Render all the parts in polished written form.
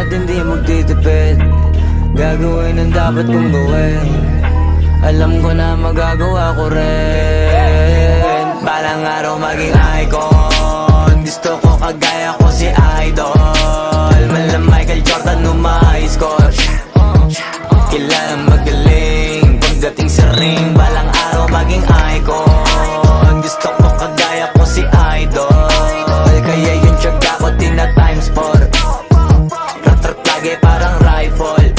lahat, hindi magtitipid. Gagawin ang dapat kong gawin. Alam ko na magagawa ko rin. Balang araw maging icon. Gusto ko kagaya ko si Idol. Malam Michael Jordan umahis ko. Kilalang magaling pagdating sa ring. Balang araw maging icon. Gusto ko kagaya ko si Idol. Kaya yung tiyaga ko tina times 4. Rat-rat lagi parang rifle.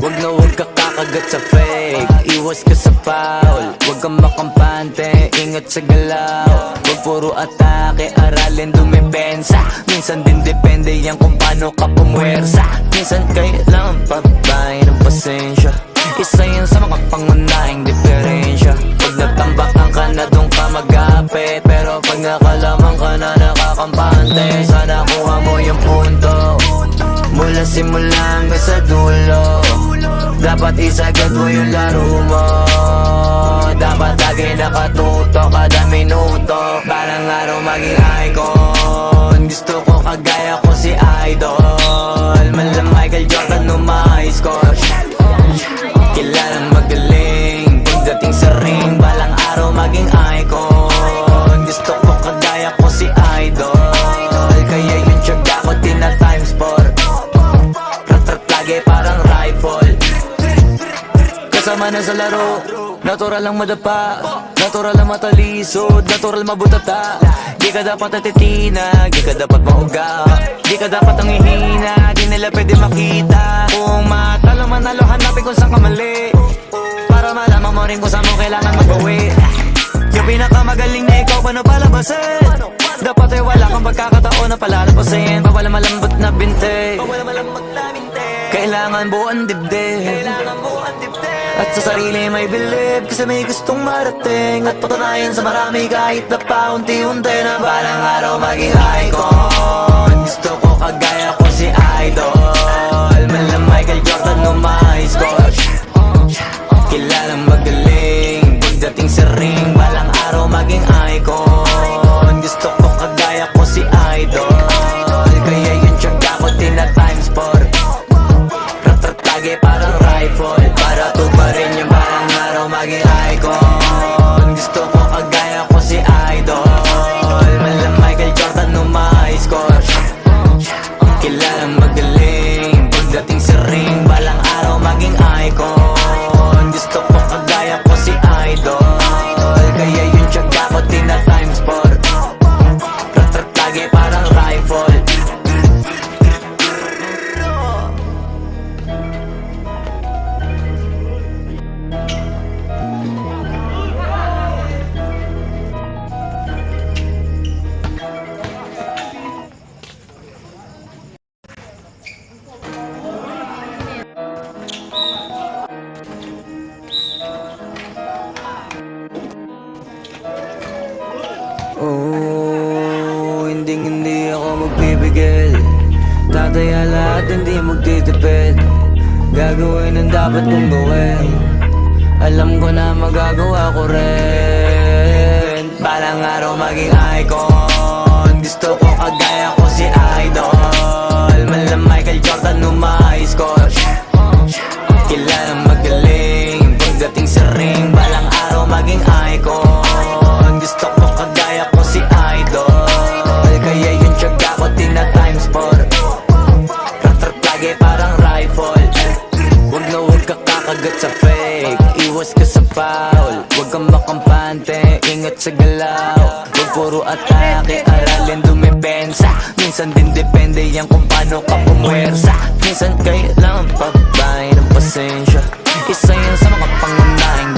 Wag na wag ka kakagat sa fake. Iwas ka sa foul. Wag kang makampante, ingat sa galaw. Wag puro atake, aralin dumipensa. Minsan din depende yan kung paano ka pumwersa. Minsan kailangan pabay ng pasensya. Isa yan sa mga pangunahing diferensya. Pag nagtambakan ka na doon ka mag-apit. Pero pag nakalaman ka na nakakampante, sana kuha mo yung punto. Mula simula hanggang sa dulo. Dapat isagad mo yung laro mo. Dapat lagi nakatuto kada minuto. Balang araw maging icon. Gusto ko kagaya ko si Idol. Malam Michael Jordan umahis ko. Kilalang magaling pagdating sa ring. Balang araw maging icon. Gusto ko kagaya ko si Idol. Kaya yung tiyaga ko tina times 4. Rat-rat lagi parang rifle. Kasama na sa laro, natural lang madapa, natural lang matalisod, natural mabutata. Di ka dapat natitina, di ka dapat mauga, di ka dapat ang ihina, di nila pwede makita. Kung matalo manalo, hanapin kung saan ka mali, para malaman mo rin kung saan mo kailangan magbawi. Yung pinakamagaling na ikaw, paano palabasin? Dapat ay wala kang pagkakataon na palalabasin. Bawal malambot na binte, kailangan buuan dibdib. At sa sarili may believe, kasi may gustong marating. At patunayan sa marami kahit na paunti-unti na balang araw maging icon. Gusto ko kagaya ko si Idol. Malam Michael Jordan umahis ko. Kilalang magaling pagdating sa ring. Balang araw maging icon. Gusto ko kagaya ko si Idol. Kaya yung tiyaga ko tina times 4. Rat-rat lagi parang rifle. Para tuparin yung balang araw maging icon. Gusto ko kagaya ko si Idol. Malam Michael Jordan umahis ko. Kilalang magaling pagdating sa ring. Balang araw maging icon. Gusto ko kagaya ko si Idol. Kaya yung tiyaga ko tina times 4. Rat-rat lagi parang rifle. Oh, hindi ako magpipigil. Tataya lahat, hindi magtitipid. Gagawin ang dapat kong gawin. Alam ko na magagawa ko rin. Balang araw maging icon. Gusto ko kagaya ko si Idol. Malam Michael Jordan umahis ko. Kilalang magaling pagdating sa ring. Balang araw maging icon. Gusto ko kagaya ko si Idol. Kaya yung tiyaga ko tina times 4. Rat-rat lagi parang rifle. Wag na wag ka kakagat sa fake. Iwas ka sa foul. Wag kang makampante, ingat sa galaw. Wag puro atake, aralin dumipensa. Minsan din depende yan kung paano ka pumwersa. Minsan kailangan pabay ng pasensya. Isa yan sa mga pangunahing